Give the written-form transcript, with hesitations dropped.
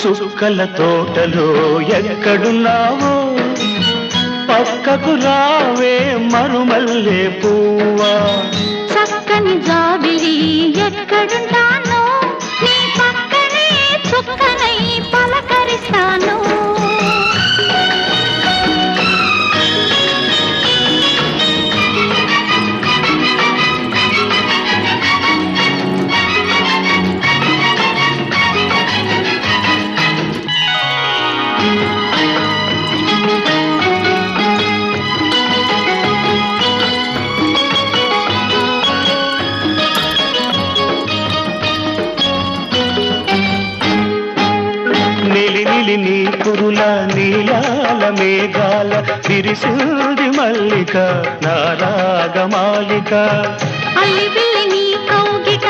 చుక్కల తోటలో ఎక్కడున్నావో పక్కకు రావే మరుమల్లె పువ్వా చక్కని జాబిలి ఎక్కడుంటానో నీ పక్కనే చుక్కనై పలకరిస్తాను నిలి నీ కురుల నీలాల మేఘాల విరిసింది మల్లిక నారాగమాలిక అల్లి బిల్లి నీ కౌగిట